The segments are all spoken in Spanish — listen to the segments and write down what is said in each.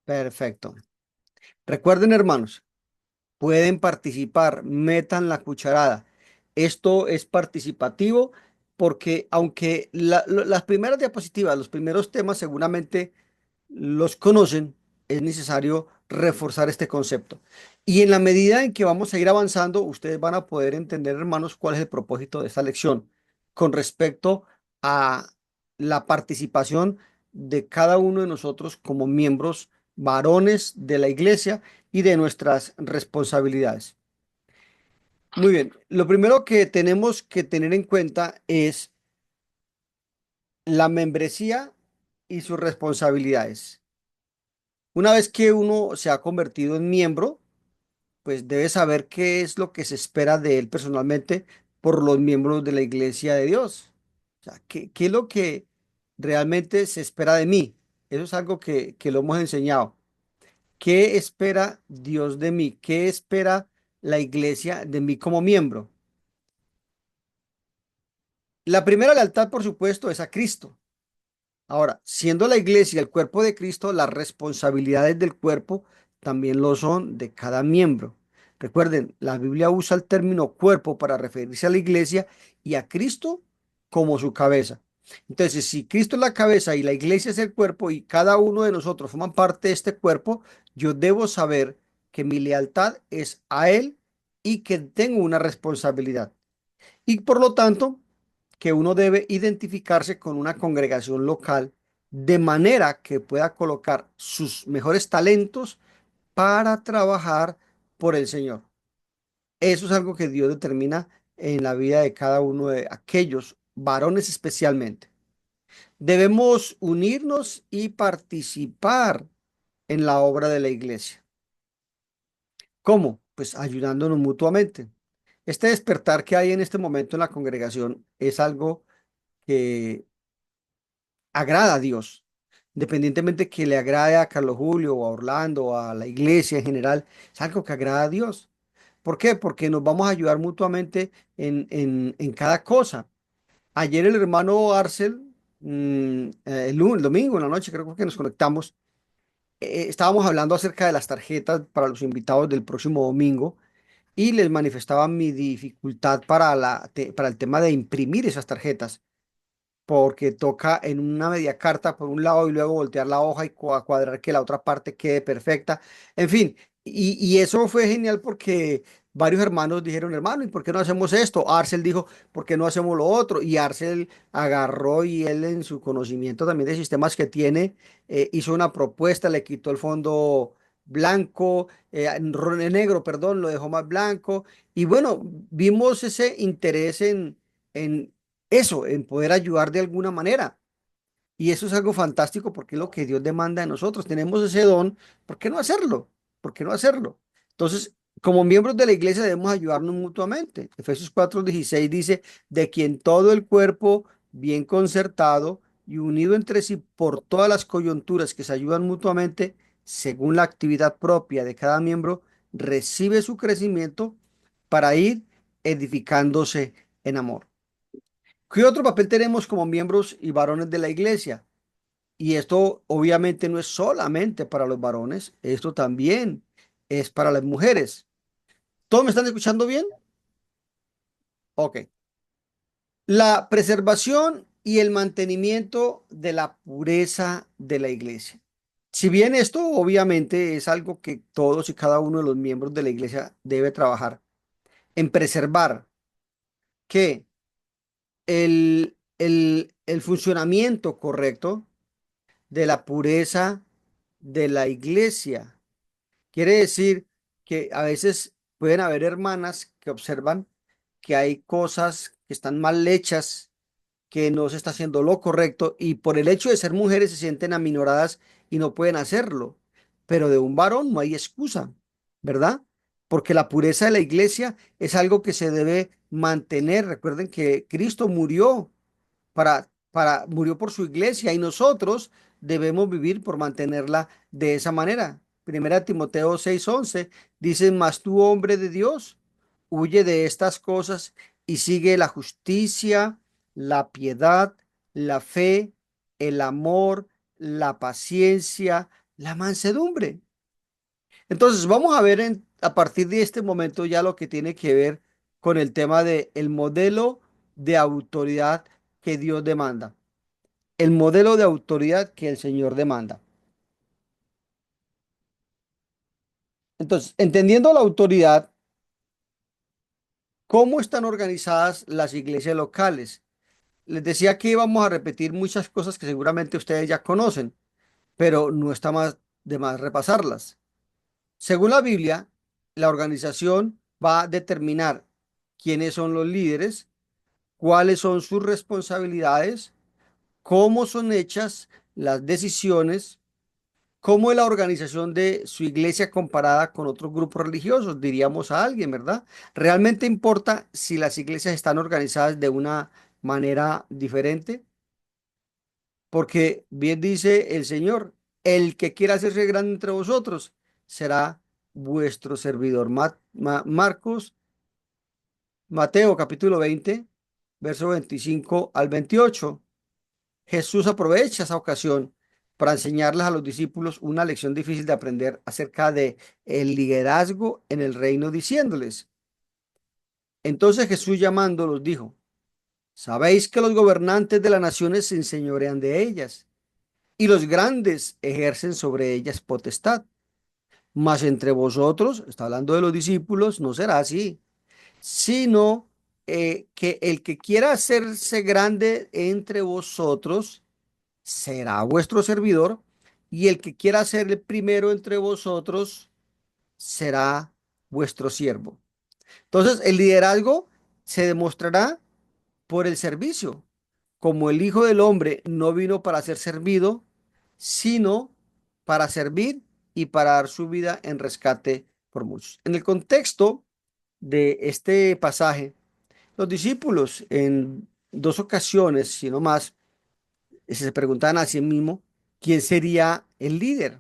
Perfecto. Recuerden, hermanos, pueden participar, metan la cucharada. Esto es participativo porque aunque las primeras diapositivas, los primeros temas seguramente los conocen, es necesario reforzar este concepto. Y en la medida en que vamos a ir avanzando, ustedes van a poder entender, hermanos, cuál es el propósito de esta lección con respecto a la participación de cada uno de nosotros como miembros varones de la iglesia y de nuestras responsabilidades. Muy bien, lo primero que tenemos que tener en cuenta es la membresía y sus responsabilidades. Una vez que uno se ha convertido en miembro, pues debe saber qué es lo que se espera de él personalmente por los miembros de la iglesia de Dios. O sea, qué es lo que realmente se espera de mí? Eso es algo que lo hemos enseñado. ¿Qué espera Dios de mí? ¿Qué espera la iglesia de mí como miembro? La primera lealtad, por supuesto, es a Cristo. Ahora, siendo la iglesia el cuerpo de Cristo, las responsabilidades del cuerpo también lo son de cada miembro. Recuerden, la Biblia usa el término cuerpo para referirse a la iglesia y a Cristo como su cabeza. Entonces, si Cristo es la cabeza y la iglesia es el cuerpo y cada uno de nosotros forman parte de este cuerpo, yo debo saber que mi lealtad es a Él y que tengo una responsabilidad. Y por lo tanto, que uno debe identificarse con una congregación local de manera que pueda colocar sus mejores talentos para trabajar por el Señor. Eso es algo que Dios determina en la vida de cada uno de aquellos varones especialmente. Debemos unirnos y participar en la obra de la iglesia. ¿Cómo? Pues ayudándonos mutuamente. Este despertar que hay en este momento en la congregación es algo que agrada a Dios, independientemente que le agrade a Carlos Julio o a Orlando o a la iglesia en general, es algo que agrada a Dios. ¿Por qué? Porque nos vamos a ayudar mutuamente en cada cosa. Ayer el hermano Arcel, el domingo en la noche, creo que nos conectamos, estábamos hablando acerca de las tarjetas para los invitados del próximo domingo y les manifestaba mi dificultad para para el tema de imprimir esas tarjetas porque toca en una media carta por un lado y luego voltear la hoja y cuadrar que la otra parte quede perfecta. En fin, y eso fue genial porque varios hermanos dijeron, hermano, ¿y por qué no hacemos esto? Arcel dijo, ¿por qué no hacemos lo otro? Y Arcel agarró y él en su conocimiento también de sistemas que tiene, hizo una propuesta, le quitó el fondo blanco, en negro, perdón, lo dejó más blanco. Y bueno, vimos ese interés en eso, en poder ayudar de alguna manera. Y eso es algo fantástico porque es lo que Dios demanda de nosotros. Tenemos ese don, ¿por qué no hacerlo? ¿Por qué no hacerlo? Entonces, como miembros de la iglesia debemos ayudarnos mutuamente. Efesios 4:16 dice, de quien todo el cuerpo bien concertado y unido entre sí por todas las coyunturas que se ayudan mutuamente, según la actividad propia de cada miembro, recibe su crecimiento para ir edificándose en amor. ¿Qué otro papel tenemos como miembros y varones de la iglesia? Y esto obviamente no es solamente para los varones, esto también es para las mujeres. ¿Todos me están escuchando bien? Ok. La preservación y el mantenimiento de la pureza de la iglesia. Si bien esto obviamente es algo que todos y cada uno de los miembros de la iglesia debe trabajar en preservar que el funcionamiento correcto de la pureza de la iglesia. Quiere decir que a veces pueden haber hermanas que observan que hay cosas que están mal hechas, que no se está haciendo lo correcto y por el hecho de ser mujeres se sienten aminoradas y no pueden hacerlo. Pero de un varón no hay excusa, ¿verdad? Porque la pureza de la iglesia es algo que se debe mantener. Recuerden que Cristo murió murió por su iglesia y nosotros debemos vivir por mantenerla de esa manera. Primera Timoteo 6:11 dice, mas tú, hombre de Dios, huye de estas cosas y sigue la justicia, la piedad, la fe, el amor, la paciencia, La mansedumbre. Entonces, vamos a ver a partir de este momento ya lo que tiene que ver con el tema de el modelo de autoridad que Dios demanda. El modelo de autoridad que el Señor demanda. Entonces, entendiendo la autoridad, ¿cómo están organizadas las iglesias locales? Les decía que íbamos a repetir muchas cosas que seguramente ustedes ya conocen, pero no está más de más repasarlas. Según la Biblia, la organización va a determinar quiénes son los líderes, cuáles son sus responsabilidades, cómo son hechas las decisiones, cómo es la organización de su iglesia comparada con otros grupos religiosos, diríamos a alguien, ¿verdad? ¿Realmente importa si las iglesias están organizadas de una manera diferente? Porque bien dice el Señor, el que quiera hacerse grande entre vosotros será vuestro servidor. Marcos, Mateo capítulo 20, verso 25 al 28. Jesús aprovecha esa ocasión para enseñarles a los discípulos una lección difícil de aprender acerca de el liderazgo en el reino, diciéndoles. Entonces Jesús llamándolos dijo, sabéis que los gobernantes de las naciones se enseñorean de ellas y los grandes ejercen sobre ellas potestad. Mas entre vosotros, está hablando de los discípulos, no será así, sino que el que quiera hacerse grande entre vosotros será vuestro servidor, y el que quiera ser el primero entre vosotros será vuestro siervo. Entonces, el liderazgo se demostrará por el servicio, como el Hijo del Hombre no vino para ser servido, sino para servir y para dar su vida en rescate por muchos. En el contexto de este pasaje, los discípulos en dos ocasiones, si no más, se preguntaban a sí mismo quién sería el líder,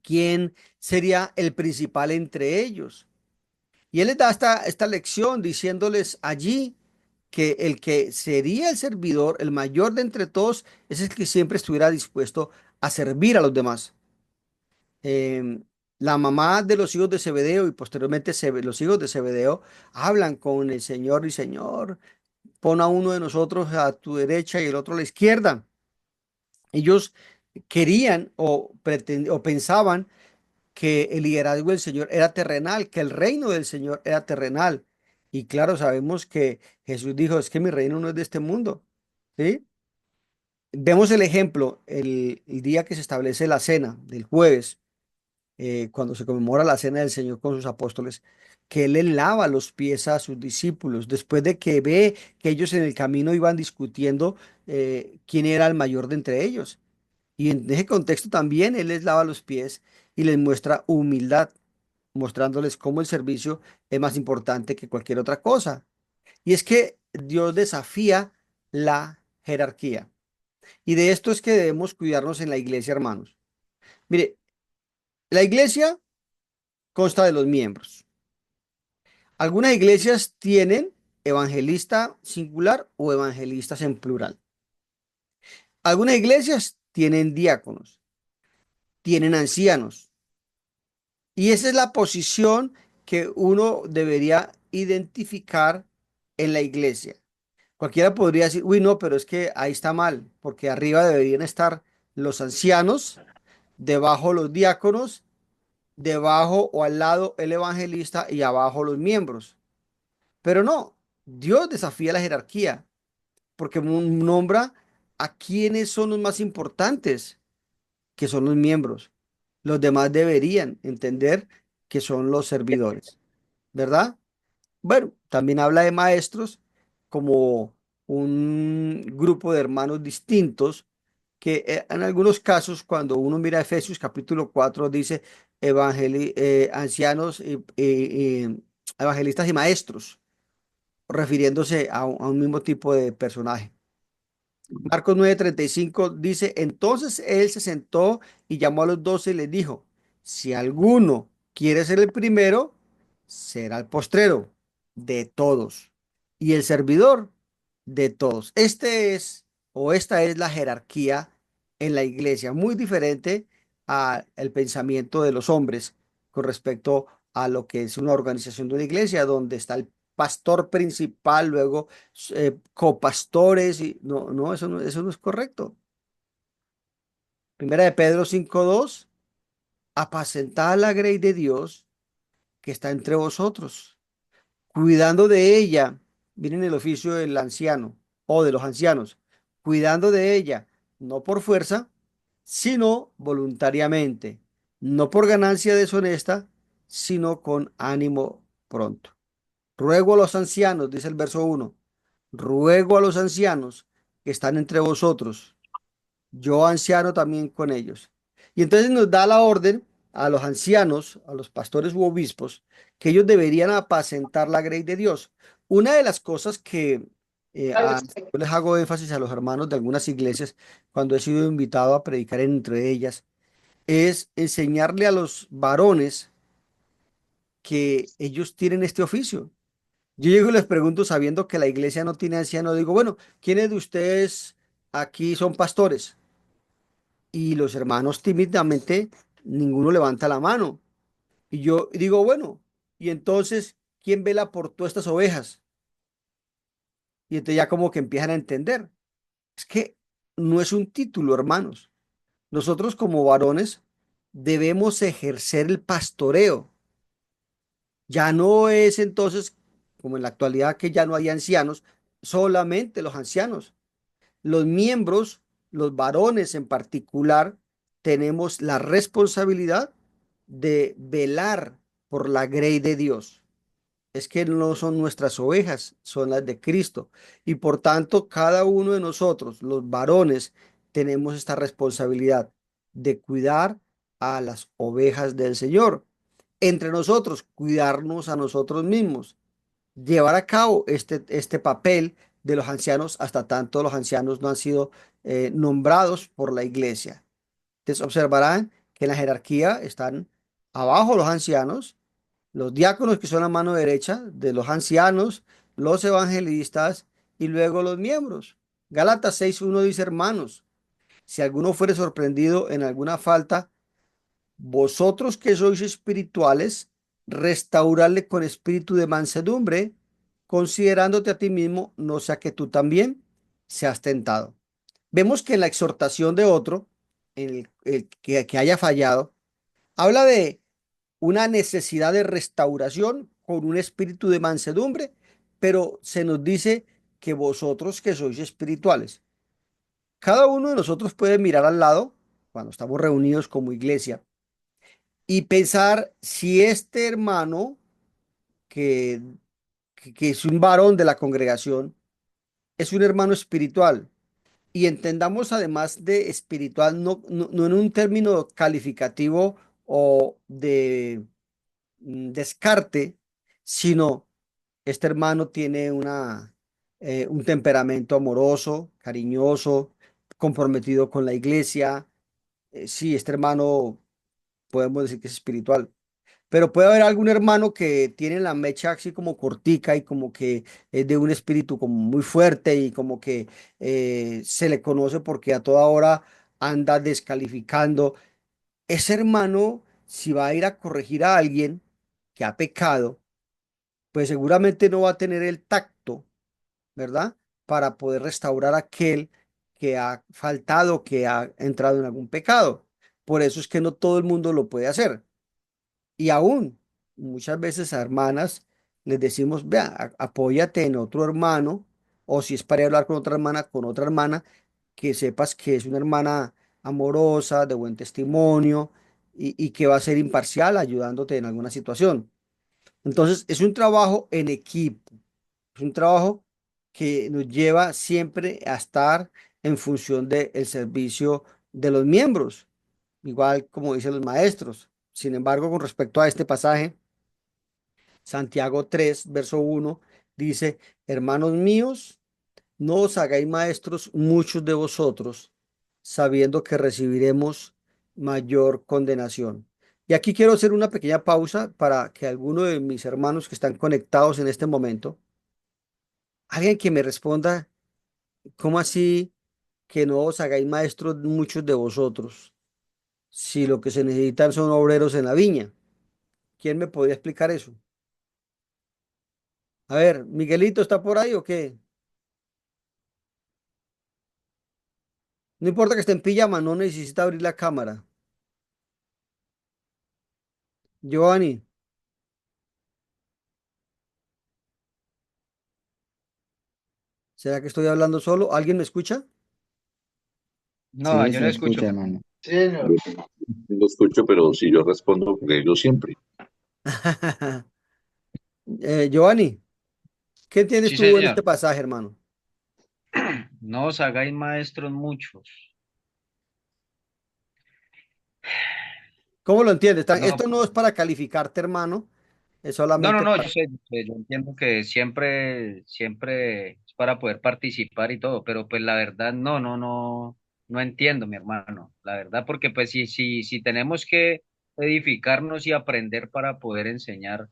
quién sería el principal entre ellos. Y él les da esta lección diciéndoles allí que el que sería el servidor, el mayor de entre todos, es el que siempre estuviera dispuesto a servir a los demás. Em, la mamá de los hijos de Zebedeo y posteriormente los hijos de Zebedeo hablan con el Señor y Señor, pon a uno de nosotros a tu derecha y el otro a la izquierda. Ellos querían o pensaban que el liderazgo del Señor era terrenal, que el reino del Señor era terrenal. Y claro, sabemos que Jesús dijo, es que mi reino no es de este mundo. ¿Sí? Vemos el ejemplo el día que se establece la cena del jueves, cuando se conmemora la cena del Señor con sus apóstoles, que Él le lava los pies a sus discípulos, después de que ve que ellos en el camino iban discutiendo quién era el mayor de entre ellos. Y en ese contexto también Él les lava los pies y les muestra humildad, mostrándoles cómo el servicio es más importante que cualquier otra cosa. Y es que Dios desafía la jerarquía. Y de esto es que debemos cuidarnos en la iglesia, hermanos. Mire, la iglesia consta de los miembros. Algunas iglesias tienen evangelista singular o evangelistas en plural. Algunas iglesias tienen diáconos, tienen ancianos. Y esa es la posición que uno debería identificar en la iglesia. Cualquiera podría decir, uy, no, pero es que ahí está mal, porque arriba deberían estar los ancianos, debajo los diáconos, debajo o al lado el evangelista y abajo los miembros. Pero no, Dios desafía la jerarquía, porque nombra a quienes son los más importantes, que son los miembros. Los demás deberían entender que son los servidores, ¿verdad? Bueno, también habla de maestros como un grupo de hermanos distintos que en algunos casos, cuando uno mira Efesios capítulo 4 dice ancianos, evangelistas y maestros, refiriéndose a un mismo tipo de personaje. Marcos 9:35 dice, entonces él se sentó y llamó a los 12 y les dijo, si alguno quiere ser el primero, será el postrero de todos y el servidor de todos. Esta es la jerarquía en la iglesia, muy diferente al pensamiento de los hombres con respecto a lo que es una organización de una iglesia, donde está el pastor principal, luego copastores, y no, no, eso no es correcto. Primera de Pedro 5:2, apacentad la grey de Dios que está entre vosotros, cuidando de ella, miren el oficio del anciano o de los ancianos, cuidando de ella, no por fuerza, sino voluntariamente, no por ganancia deshonesta, sino con ánimo pronto. Ruego a los ancianos, dice el verso 1, ruego a los ancianos que están entre vosotros, yo anciano también con ellos. Y entonces nos da la orden a los ancianos, a los pastores u obispos, que ellos deberían apacentar la grey de Dios. Una de las cosas que yo les hago énfasis a los hermanos de algunas iglesias cuando he sido invitado a predicar entre ellas, es enseñarle a los varones que ellos tienen este oficio. Yo llego y les pregunto, sabiendo que la iglesia no tiene anciano, digo, bueno, ¿quiénes de ustedes aquí son pastores? Y los hermanos tímidamente, ninguno levanta la mano. Y yo digo, bueno, y entonces, ¿quién vela por todas estas ovejas? Y entonces ya como que empiezan a entender. Es que no es un título, hermanos. Nosotros como varones debemos ejercer el pastoreo. Ya no es entonces, como en la actualidad que ya no hay ancianos, solamente los ancianos. Los miembros, los varones en particular, tenemos la responsabilidad de velar por la grey de Dios. Es que no son nuestras ovejas, son las de Cristo. Y por tanto, cada uno de nosotros, los varones, tenemos esta responsabilidad de cuidar a las ovejas del Señor. Entre nosotros, cuidarnos a nosotros mismos, llevar a cabo este papel de los ancianos hasta tanto los ancianos no han sido nombrados por la iglesia. Entonces observarán que en la jerarquía están abajo los ancianos, los diáconos que son la mano derecha de los ancianos, los evangelistas y luego los miembros. Gálatas 6:1 dice, hermanos, si alguno fuere sorprendido en alguna falta, vosotros que sois espirituales, restauradle con espíritu de mansedumbre, considerándote a ti mismo, no sea que tú también seas tentado. Vemos que en la exhortación de otro, que haya fallado, habla de una necesidad de restauración con un espíritu de mansedumbre, pero se nos dice que vosotros que sois espirituales. Cada uno de nosotros puede mirar al lado cuando estamos reunidos como iglesia y pensar si este hermano que, que es un varón de la congregación es un hermano espiritual. Y entendamos además de espiritual, no en un término calificativo o de descarte, sino este hermano tiene un temperamento amoroso, cariñoso, comprometido con la iglesia. Sí, este hermano podemos decir que es espiritual. Pero puede haber algún hermano que tiene la mecha así como cortica y como que es de un espíritu como muy fuerte y como que se le conoce porque a toda hora anda descalificando. Ese hermano, si va a ir a corregir a alguien que ha pecado, pues seguramente no va a tener el tacto, ¿verdad? Para poder restaurar a aquel que ha faltado, que ha entrado en algún pecado. Por eso es que no todo el mundo lo puede hacer. Y aún muchas veces a hermanas les decimos, vea, apóyate en otro hermano, o si es para hablar con otra hermana, que sepas que es una hermana amorosa, de buen testimonio y que va a ser imparcial ayudándote en alguna situación. Entonces, es un trabajo en equipo, es un trabajo que nos lleva siempre a estar en función del servicio de los miembros, igual como dicen los maestros. Sin embargo, con respecto a este pasaje, Santiago 3:1 dice, hermanos míos, no os hagáis maestros muchos de vosotros, sabiendo que recibiremos mayor condenación. Y aquí quiero hacer una pequeña pausa para que alguno de mis hermanos que están conectados en este momento, alguien que me responda, ¿cómo así que no os hagáis maestros muchos de vosotros? si lo que se necesitan son obreros en la viña? ¿Quién me podría explicar eso? A ver, ¿Miguelito está por ahí o qué? No importa que esté en pijama, no necesita abrir la cámara. Giovanni, ¿será que estoy hablando solo? ¿Alguien me escucha? No, Sí, yo se lo le escucho. escucha, hermano. Sí, señor. Lo escucho, pero si yo respondo, porque yo siempre. Giovanni, ¿qué entiendes Sí, tú en este señor. pasaje, hermano? No os hagáis maestros muchos. ¿Cómo lo entiendes? No, Esto no es para calificarte, hermano, es no, solamente no, para... yo entiendo que siempre es para poder participar y todo, pero pues la verdad no entiendo, mi hermano, la verdad, porque pues si tenemos que edificarnos y aprender para poder enseñar,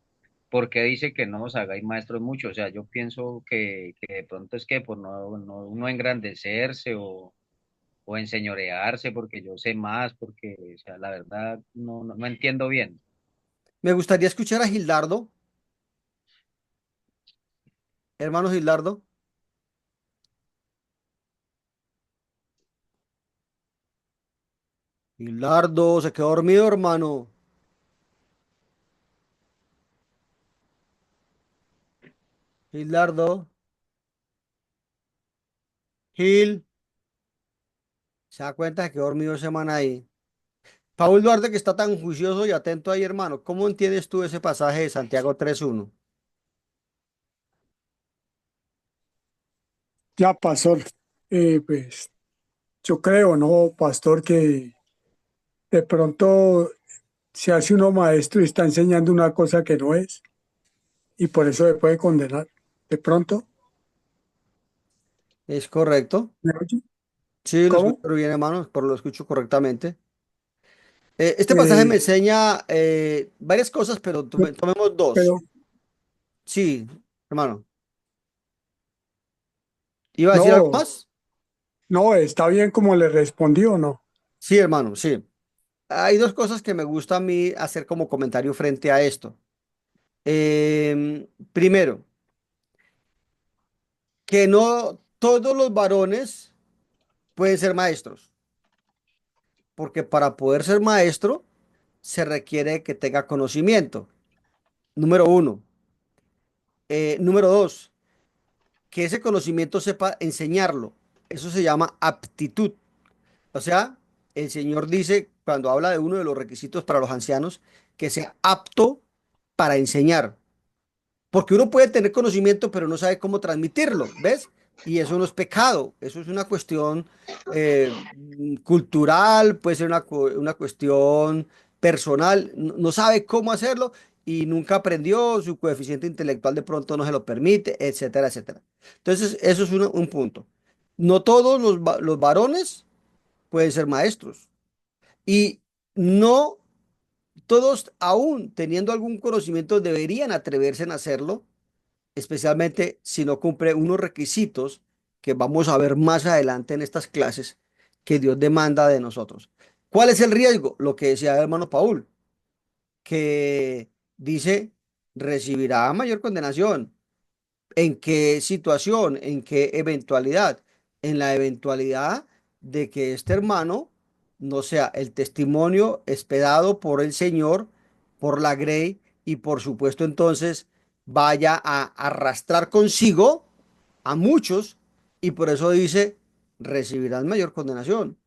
¿por qué dice que no os hagáis maestros mucho? O sea, yo pienso que de pronto es que por no engrandecerse o enseñorearse porque yo sé más, porque, o sea, la verdad no entiendo bien. Me gustaría escuchar a Gildardo, hermano Gildardo. Gildardo, se quedó dormido, hermano. Gildardo, Gil, se da cuenta que quedó dormido ese man ahí. Paul Duarte, que está tan juicioso y atento ahí, hermano. ¿Cómo entiendes tú ese pasaje de Santiago 3:1? Ya, pastor, pues yo creo, ¿no, pastor, que de pronto se hace uno maestro y está enseñando una cosa que no es y por eso se puede condenar? De pronto, ¿Es correcto? ¿me oye? Sí, lo ¿Cómo? escucho bien, hermano, pero lo escucho correctamente. Este pasaje me Eh, enseña varias cosas, pero no, tomemos dos. pero Sí, hermano. ¿Iba a decir algo no, más? no, está bien como le respondió, ¿no? Sí, hermano, sí. Hay dos cosas que me gusta a mí hacer como comentario frente a esto. Primero, que no todos los varones pueden ser maestros, porque para poder ser maestro se requiere que tenga conocimiento. Número uno. Número dos, que ese conocimiento sepa enseñarlo. Eso se llama aptitud. O sea, el Señor dice, cuando habla de uno de los requisitos para los ancianos, que sea apto para enseñar. Porque uno puede tener conocimiento, pero no sabe cómo transmitirlo, ¿ves? Y eso no es pecado, eso es una cuestión cultural, puede ser una cuestión personal, no sabe cómo hacerlo y nunca aprendió, su coeficiente intelectual de pronto no se lo permite, etcétera, etcétera. Entonces, eso es un punto. No todos los varones pueden ser maestros y no todos, aún teniendo algún conocimiento, deberían atreverse a hacerlo, especialmente si no cumple unos requisitos que vamos a ver más adelante en estas clases que Dios demanda de nosotros. ¿Cuál es el riesgo? Lo que decía el hermano Paul, que dice, recibirá mayor condenación. ¿En qué situación? ¿En qué eventualidad? En la eventualidad de que este hermano no sea el testimonio esperado por el Señor, por la Grey, y por supuesto entonces vaya a arrastrar consigo a muchos, y por eso dice, recibirán mayor condenación.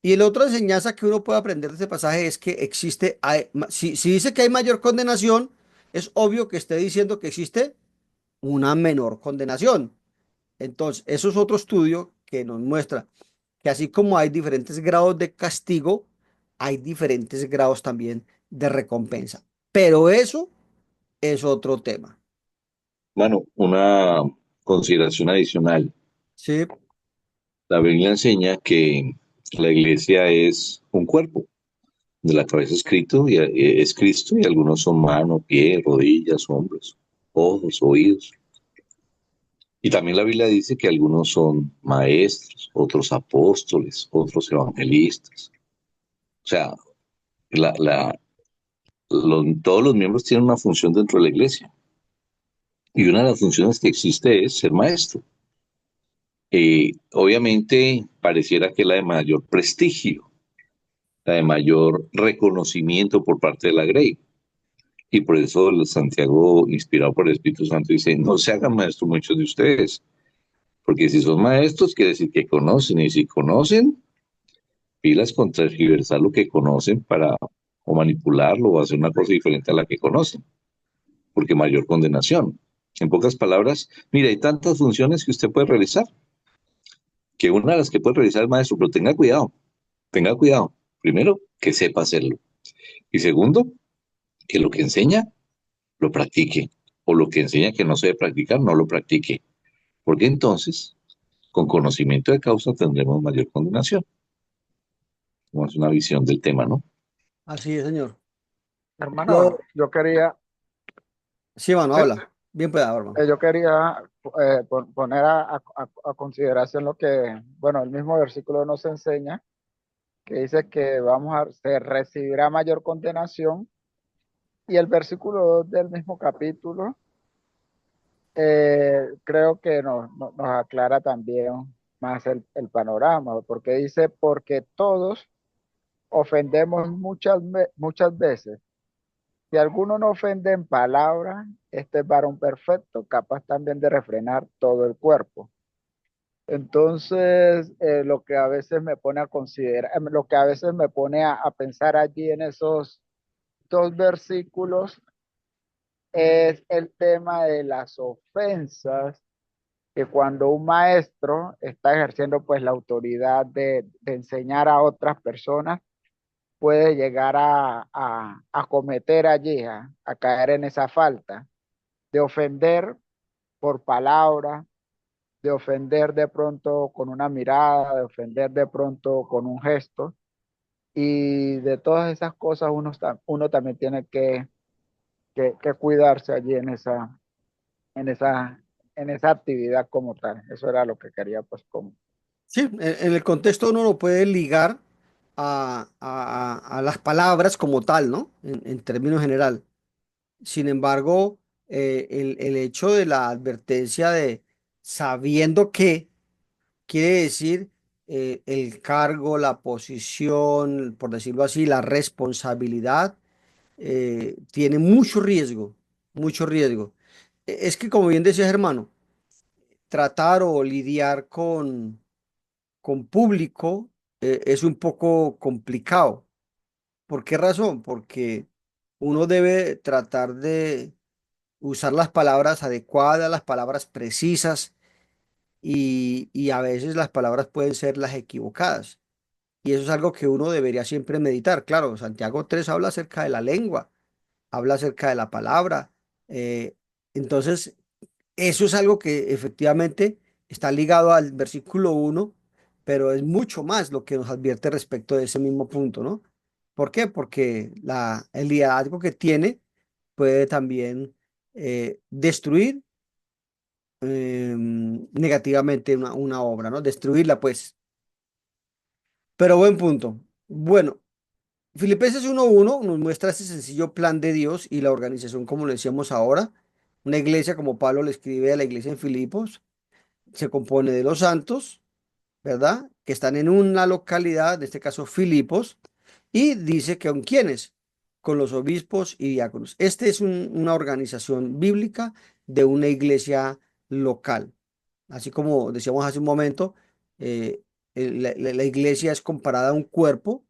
Y la otra enseñanza que uno puede aprender de este pasaje es que existe, si dice que hay mayor condenación, es obvio que esté diciendo que existe una menor condenación. Entonces, eso es otro estudio que nos muestra que así como hay diferentes grados de castigo, hay diferentes grados también de recompensa. Pero eso es otro tema. Bueno, una consideración adicional. Sí, La Biblia enseña que la iglesia es un cuerpo. De la cabeza es Cristo y algunos son mano, pie, rodillas, hombros, ojos, oídos. Y también la Biblia dice que algunos son maestros, otros apóstoles, otros evangelistas. O sea, la, la, todos los miembros tienen una función dentro de la iglesia. Y una de las funciones que existe es ser maestro. Obviamente pareciera que es la de mayor prestigio, la de mayor reconocimiento por parte de la Grey. Y por eso Santiago, inspirado por el Espíritu Santo, dice, no se hagan maestros muchos de ustedes, porque si son maestros quiere decir que conocen, y si conocen, pilas con transgiversar lo que conocen para o manipularlo o hacer una cosa diferente a la que conocen, porque mayor condenación. En pocas palabras, mira, hay tantas funciones que usted puede realizar, que una de las que puede realizar es maestro, pero tenga cuidado, tenga cuidado. Primero, que sepa hacerlo. Y segundo, que lo que enseña, lo practique. O lo que enseña que no se debe practicar, no lo practique. Porque entonces, con conocimiento de causa, tendremos mayor condenación. Como es una visión del tema, ¿no? Así es, señor. Hermano, Lo, yo quería, sí, mano, eh, habla. Bien pueda, hermano. yo quería poner a consideración lo que, bueno, el mismo versículo nos enseña, que dice que se recibirá mayor condenación, y el versículo 2 del mismo capítulo creo que nos aclara también más el panorama, porque dice, porque todos ofendemos muchas veces. Si alguno no ofende en palabra, este es varón perfecto, capaz también de refrenar todo el cuerpo. Entonces, lo que a veces me pone a considerar, lo que a veces me pone a pensar allí en esos dos versículos es el tema de las ofensas, que cuando un maestro está ejerciendo pues la autoridad de enseñar a otras personas, puede llegar a cometer allí, a caer en esa falta de ofender por palabra, de ofender de pronto con una mirada, de ofender de pronto con un gesto. Y de todas esas cosas uno también tiene que cuidarse allí en esa, en esa actividad como tal. Eso era lo que quería pues como. Sí, en el contexto uno lo puede ligar a las palabras como tal, ¿no? En términos general. Sin embargo, el hecho de la advertencia de sabiendo que quiere decir el cargo, la posición, por decirlo así, la responsabilidad, tiene mucho riesgo, mucho riesgo. Es que, como bien decías, hermano, tratar o lidiar con público es un poco complicado. ¿Por qué razón? Porque uno debe tratar de usar las palabras adecuadas, las palabras precisas y a veces las palabras pueden ser las equivocadas. Y eso es algo que uno debería siempre meditar. Claro, Santiago 3 habla acerca de la lengua, habla acerca de la palabra. eh, entonces, eso es algo que efectivamente está ligado al versículo 1, pero es mucho más lo que nos advierte respecto de ese mismo punto, ¿no? ¿Por qué? Porque el liderazgo que tiene puede también destruir negativamente una obra, ¿no? Destruirla, pues. Pero buen punto. Bueno, Filipenses 1:1 nos muestra ese sencillo plan de Dios y la organización, como lo decíamos ahora. Una iglesia, como Pablo le escribe a la iglesia en Filipos, se compone de los santos, ¿verdad? Que están en una localidad, en este caso Filipos, y dice que con quiénes, con los obispos y diáconos. Este es una organización bíblica de una iglesia local. Así como decíamos hace un momento, eh, la iglesia es comparada a un cuerpo,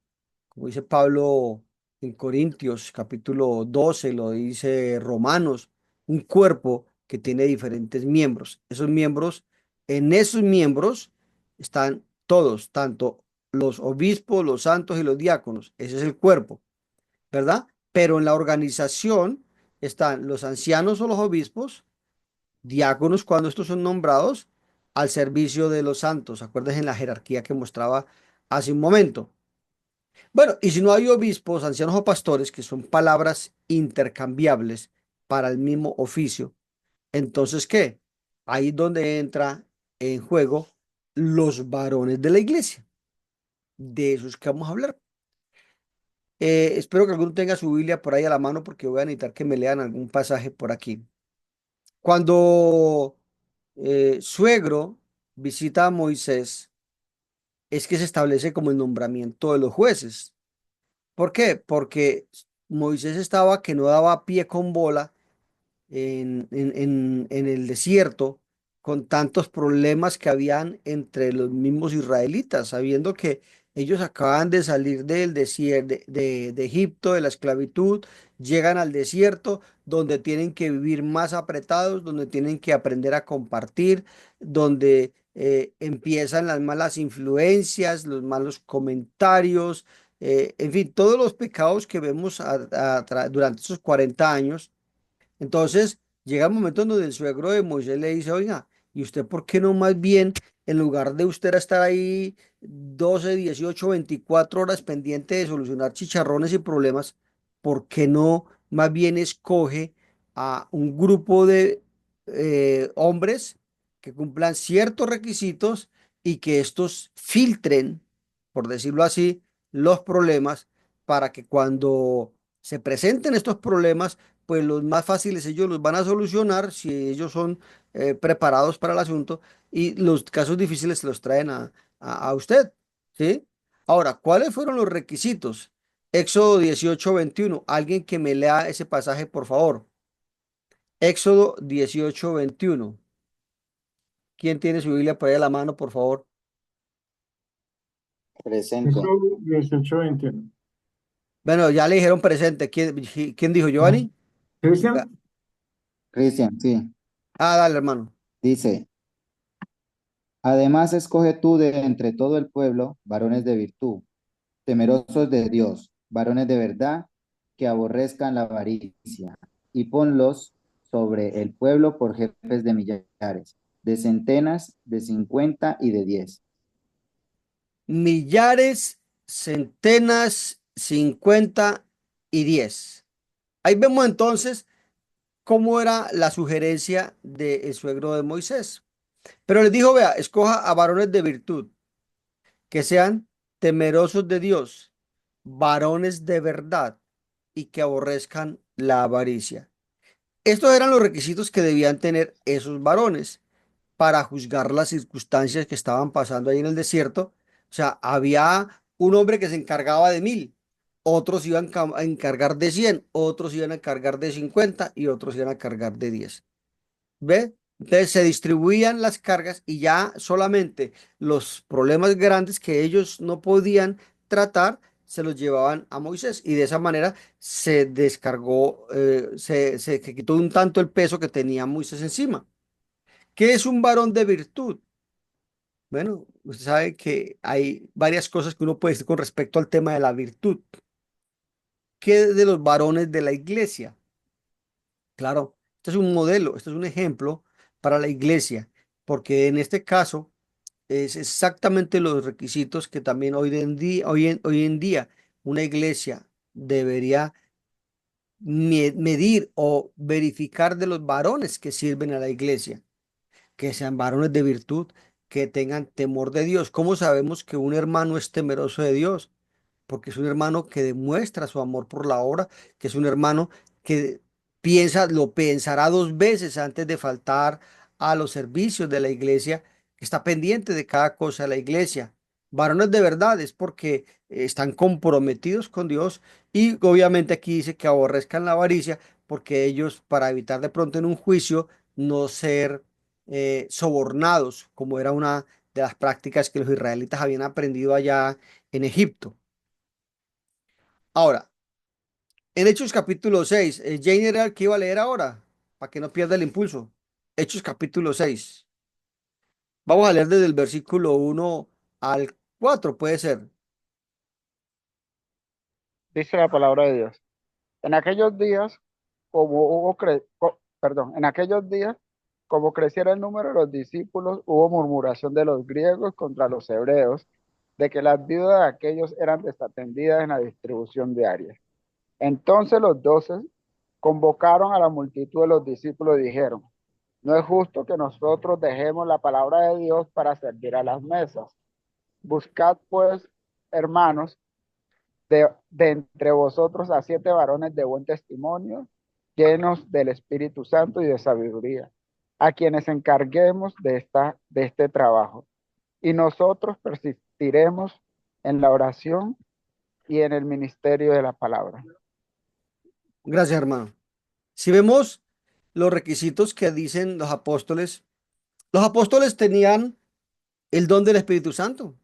como dice Pablo en Corintios capítulo 12, lo dice Romanos, un cuerpo que tiene diferentes miembros. En esos miembros están todos, tanto los obispos, los santos y los diáconos. Ese es el cuerpo, ¿verdad? Pero en la organización están los ancianos o los obispos, diáconos cuando estos son nombrados al servicio de los santos. ¿Acuerdas en la jerarquía que mostraba hace un momento? Bueno, y si no hay obispos, ancianos o pastores, que son palabras intercambiables para el mismo oficio, entonces, ¿qué? Ahí es donde entra en juego los varones de la iglesia. De esos que vamos a hablar. Espero que alguno tenga su Biblia por ahí a la mano porque voy a necesitar que me lean algún pasaje por aquí. Cuando Suegro visita a Moisés, es que se establece como el nombramiento de los jueces. ¿Por qué? Porque Moisés estaba que no daba pie con bola en el desierto con tantos problemas que habían entre los mismos israelitas, sabiendo que ellos acaban de salir del desierto, de Egipto, de la esclavitud, llegan al desierto donde tienen que vivir más apretados, donde tienen que aprender a compartir, donde empiezan las malas influencias, los malos comentarios, en fin, todos los pecados que vemos durante esos 40 años. Entonces, llega el momento en donde el suegro de Moisés le dice, oiga, ¿y usted por qué no más bien, en lugar de usted estar ahí 12, 18, 24 horas pendiente de solucionar chicharrones y problemas, ¿por qué no más bien escoge a un grupo de hombres que cumplan ciertos requisitos y que estos filtren, por decirlo así, los problemas para que cuando se presenten estos problemas, pues los más fáciles ellos los van a solucionar si ellos son preparados para el asunto y los casos difíciles se los traen a usted, ¿sí? Ahora, ¿cuáles fueron los requisitos? Éxodo 18:21. Alguien que me lea ese pasaje, por favor. Éxodo 18:21. ¿Quién tiene su Biblia por ahí a la mano, por favor? Presente. Eso 18:21. Bueno, ya le dijeron presente. ¿Quién dijo, Ah, Giovanni? Cristian, Cristian, sí. Dale, hermano. Dice, además escoge tú de entre todo el pueblo varones de virtud, temerosos de Dios, varones de verdad, que aborrezcan la avaricia, y ponlos sobre el pueblo por jefes de millares, de centenas, de 50 y de 10. Millares, centenas, 50 y 10. Ahí vemos entonces cómo era la sugerencia del suegro de Moisés. Pero les dijo, vea, escoja a varones de virtud, que sean temerosos de Dios, varones de verdad y que aborrezcan la avaricia. Estos eran los requisitos que debían tener esos varones para juzgar las circunstancias que estaban pasando ahí en el desierto. O sea, había un hombre que se encargaba de 1000, otros iban a encargar de 100, otros iban a encargar de 50 y otros iban a cargar de 10. ¿Ve? Entonces se distribuían las cargas y ya solamente los problemas grandes que ellos no podían tratar se los llevaban a Moisés y de esa manera se descargó, se quitó un tanto el peso que tenía Moisés encima. ¿Qué es un varón de virtud? Bueno, usted sabe que hay varias cosas que uno puede decir con respecto al tema de la virtud. ¿Qué es de los varones de la iglesia? Claro, este es un modelo, este es un ejemplo para la iglesia, porque en este caso es exactamente los requisitos que también hoy en día una iglesia debería medir o verificar de los varones que sirven a la iglesia, que sean varones de virtud, que tengan temor de Dios. ¿Cómo sabemos que un hermano es temeroso de Dios? Porque es un hermano que demuestra su amor por la obra, que es un hermano que lo pensará dos veces antes de faltar a los servicios de la iglesia, que está pendiente de cada cosa de la iglesia. Varones de verdad es porque están comprometidos con Dios y obviamente aquí dice que aborrezcan la avaricia porque ellos para evitar de pronto en un juicio no ser sobornados como era una de las prácticas que los israelitas habían aprendido allá en Egipto. Ahora, en Hechos capítulo 6, Jane era el que iba a leer ahora, para que no pierda el impulso. Hechos capítulo 6. Vamos a leer desde el versículo 1 al 4, puede ser. Dice la palabra de Dios. En aquellos días, en aquellos días, como creciera el número de los discípulos, hubo murmuración de los griegos contra los hebreos, de que las viudas de aquellos eran desatendidas en la distribución diaria. Entonces los 12 convocaron a la multitud de los discípulos y dijeron, no es justo que nosotros dejemos la palabra de Dios para servir a las mesas. Buscad pues, hermanos, de entre vosotros a 7 varones de buen testimonio, llenos del Espíritu Santo y de sabiduría, a quienes encarguemos de este trabajo. Y nosotros persistiremos en la oración y en el ministerio de la palabra. Gracias, hermano. Si vemos los requisitos que dicen los apóstoles tenían el don del Espíritu Santo,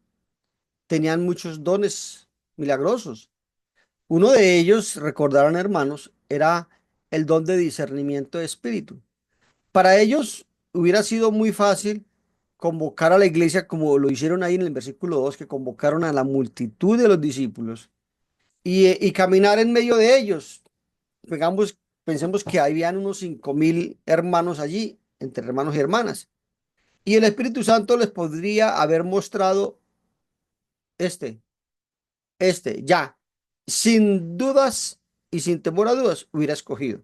tenían muchos dones milagrosos. Uno de ellos, recordarán hermanos, era el don de discernimiento de espíritu. Para ellos hubiera sido muy fácil convocar a la iglesia como lo hicieron ahí en el versículo 2, que convocaron a la multitud de los discípulos y caminar en medio de ellos. Pensemos que habían unos 5.000 hermanos allí, entre hermanos y hermanas. Y el Espíritu Santo les podría haber mostrado este, ya, sin dudas y sin temor a dudas, hubiera escogido,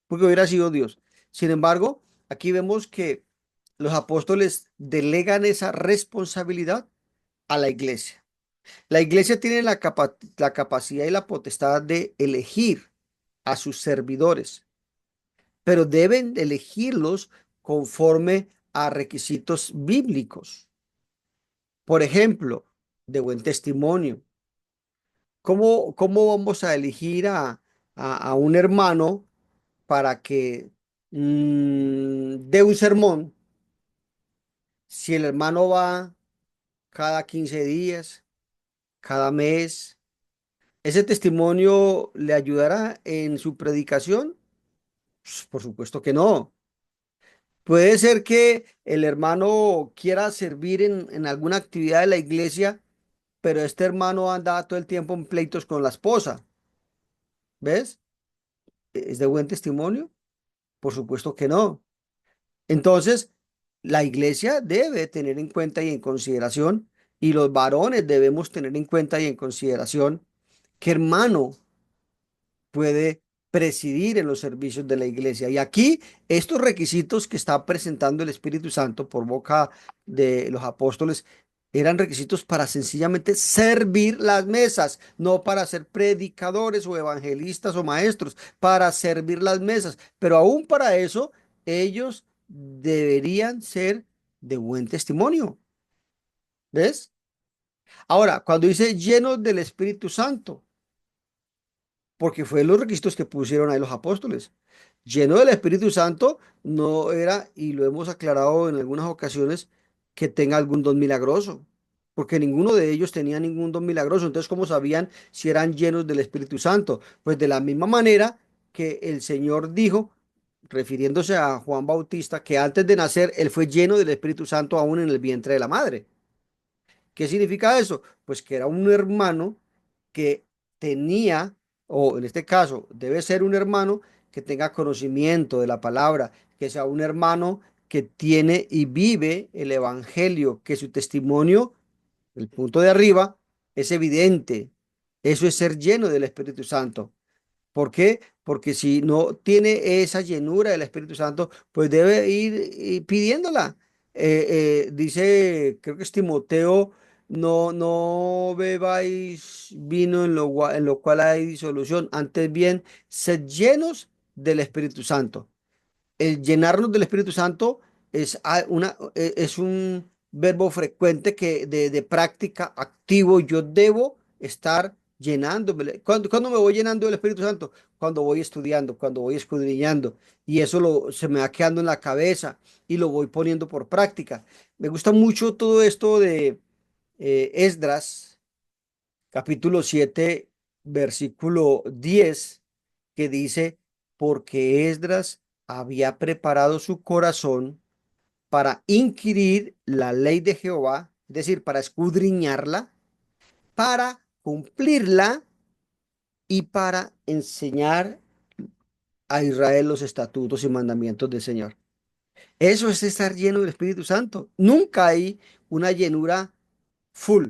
porque hubiera sido Dios. Sin embargo, aquí vemos que los apóstoles delegan esa responsabilidad a la iglesia. La iglesia tiene la capacidad y la potestad de elegir a sus servidores, pero deben elegirlos conforme a requisitos bíblicos. Por ejemplo, de buen testimonio. ¿Cómo vamos a elegir a un hermano para que dé un sermón si el hermano va cada 15 días, cada mes? ¿Ese testimonio le ayudará en su predicación? Pues, por supuesto que no. Puede ser que el hermano quiera servir en alguna actividad de la iglesia, pero este hermano anda todo el tiempo en pleitos con la esposa. ¿Ves? ¿Es de buen testimonio? Por supuesto que no. Entonces, la iglesia debe tener en cuenta y en consideración, y los varones debemos tener en cuenta y en consideración, que hermano puede presidir en los servicios de la iglesia. Y aquí estos requisitos que está presentando el Espíritu Santo por boca de los apóstoles eran requisitos para sencillamente servir las mesas, no para ser predicadores o evangelistas o maestros, para servir las mesas. Pero aún para eso, ellos deberían ser de buen testimonio. ¿Ves? Ahora, cuando dice llenos del Espíritu Santo, porque fue los requisitos que pusieron ahí los apóstoles. Lleno del Espíritu Santo no era, y lo hemos aclarado en algunas ocasiones, que tenga algún don milagroso, porque ninguno de ellos tenía ningún don milagroso. Entonces, ¿cómo sabían si eran llenos del Espíritu Santo? Pues de la misma manera que el Señor dijo, refiriéndose a Juan Bautista, que antes de nacer él fue lleno del Espíritu Santo aún en el vientre de la madre. ¿Qué significa eso? Pues que era un hermano que tenía, o en este caso debe ser un hermano que tenga conocimiento de la palabra, que sea un hermano que tiene y vive el evangelio, que su testimonio, el punto de arriba, es evidente. Eso es ser lleno del Espíritu Santo. ¿Por qué? Porque si no tiene esa llenura del Espíritu Santo, pues debe ir pidiéndola. Dice, creo que es Timoteo, no bebáis vino en lo cual hay disolución, antes bien, sed llenos del Espíritu Santo. El llenarnos del Espíritu Santo es un verbo frecuente de práctica activo. Yo debo estar llenándome. ¿Cuándo me voy llenando del Espíritu Santo? Cuando voy estudiando, cuando voy escudriñando. Y eso se me va quedando en la cabeza y lo voy poniendo por práctica. Me gusta mucho todo esto de Esdras, capítulo 7 versículo 10 que dice, porque Esdras había preparado su corazón para inquirir la ley de Jehová, es decir, para escudriñarla, para cumplirla y para enseñar a Israel los estatutos y mandamientos del Señor. Eso es estar lleno del Espíritu Santo. Nunca hay una llenura full.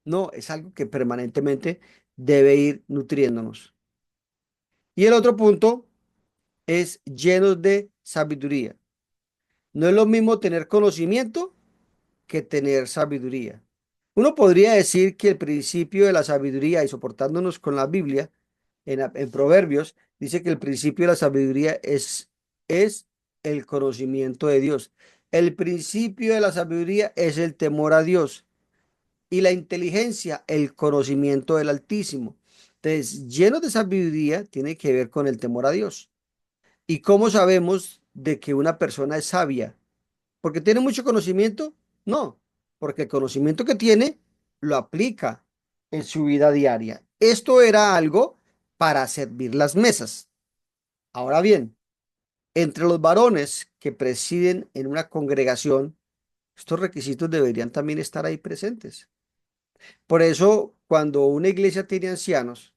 No, es algo que permanentemente debe ir nutriéndonos. Y el otro punto es llenos de sabiduría. No es lo mismo tener conocimiento que tener sabiduría. Uno podría decir que el principio de la sabiduría, y soportándonos con la Biblia, en Proverbios, dice que el principio de la sabiduría es el conocimiento de Dios. El principio de la sabiduría es el temor a Dios y la inteligencia, el conocimiento del Altísimo. Entonces, lleno de sabiduría, tiene que ver con el temor a Dios. ¿Y cómo sabemos de que una persona es sabia? ¿Porque tiene mucho conocimiento? No, porque el conocimiento que tiene lo aplica en su vida diaria. Esto era algo para servir las mesas. Ahora bien, entre los varones que presiden en una congregación, estos requisitos deberían también estar ahí presentes. Por eso, cuando una iglesia tiene ancianos,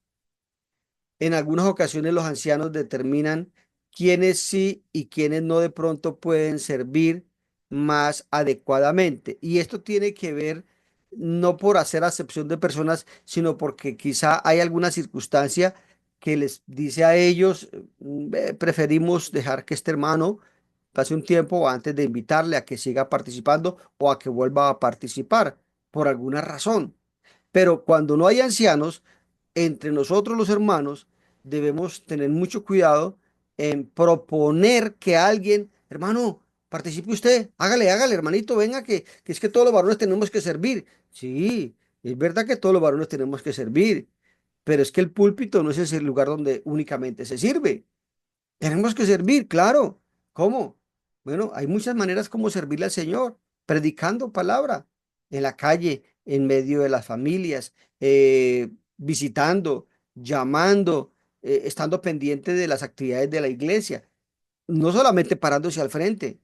en algunas ocasiones los ancianos determinan quiénes sí y quiénes no de pronto pueden servir más adecuadamente. Y esto tiene que ver no por hacer acepción de personas, sino porque quizá hay alguna circunstancia que les dice a ellos, preferimos dejar que este hermano pase un tiempo antes de invitarle a que siga participando o a que vuelva a participar por alguna razón. Pero cuando no hay ancianos, entre nosotros los hermanos debemos tener mucho cuidado en proponer que alguien, hermano, participe usted, hágale, hermanito, venga, que es que todos los varones tenemos que servir. Sí, es verdad que todos los varones tenemos que servir, pero es que el púlpito no es ese lugar donde únicamente se sirve. Tenemos que servir, claro. ¿Cómo? Bueno, hay muchas maneras como servirle al Señor, predicando palabra en la calle, en medio de las familias, visitando, llamando, estando pendiente de las actividades de la iglesia, no solamente parándose al frente.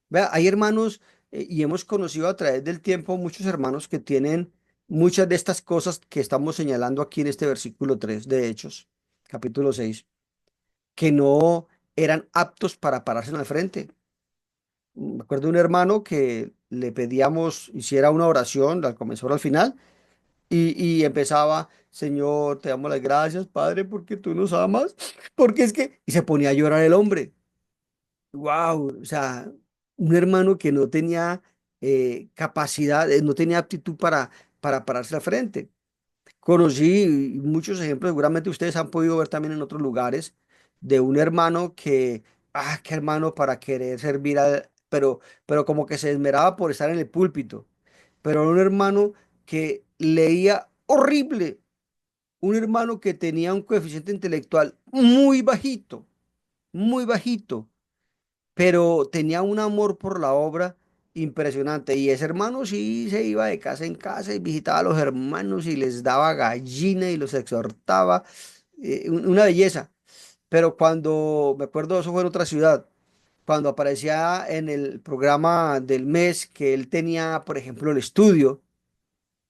Vea, hay hermanos, y hemos conocido a través del tiempo muchos hermanos que tienen muchas de estas cosas que estamos señalando aquí en este versículo 3 de Hechos, capítulo 6, que no eran aptos para pararse en el frente. Me acuerdo de un hermano que le pedíamos hiciera una oración al comenzar o al final y empezaba, Señor, te damos las gracias, Padre, porque tú nos amas, porque es que, y se ponía a llorar el hombre. Wow, o sea, un hermano que no tenía capacidad, no tenía aptitud para pararse al frente. Conocí muchos ejemplos, seguramente ustedes han podido ver también en otros lugares, de un hermano que, qué hermano para querer servir pero como que se esmeraba por estar en el púlpito, pero era un hermano que leía horrible, un hermano que tenía un coeficiente intelectual muy bajito, pero tenía un amor por la obra impresionante. Y ese hermano sí se iba de casa en casa y visitaba a los hermanos y les daba gallina y los exhortaba. Una belleza. Pero cuando, me acuerdo, eso fue en otra ciudad, cuando aparecía en el programa del mes que él tenía, por ejemplo, el estudio,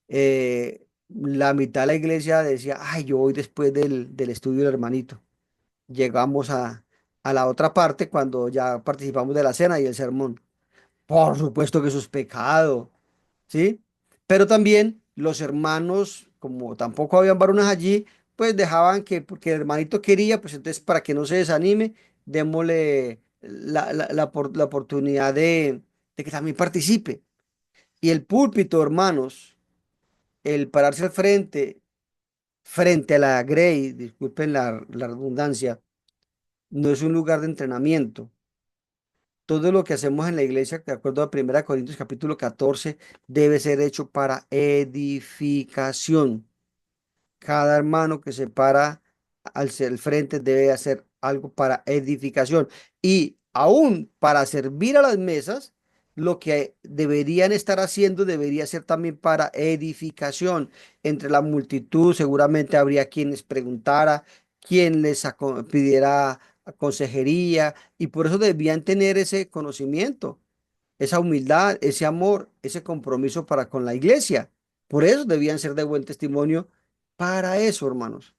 la mitad de la iglesia decía, ay, yo voy después del estudio del hermanito. Llegamos a la otra parte cuando ya participamos de la cena y el sermón. Por supuesto que eso es pecado, ¿sí? Pero también los hermanos, como tampoco habían varones allí, pues dejaban que, porque el hermanito quería, pues entonces para que no se desanime, démosle la oportunidad de que también participe. Y el púlpito, hermanos, el pararse al frente, frente a la grey, disculpen la redundancia, no es un lugar de entrenamiento. Todo lo que hacemos en la iglesia, de acuerdo a 1 Corintios capítulo 14, debe ser hecho para edificación. Cada hermano que se para al ser el frente debe hacer algo para edificación. Y aún para servir a las mesas, lo que deberían estar haciendo debería ser también para edificación. Entre la multitud seguramente habría quien les preguntara, quien les pidiera consejería, y por eso debían tener ese conocimiento, esa humildad, ese amor, ese compromiso para con la iglesia. Por eso debían ser de buen testimonio para eso, hermanos.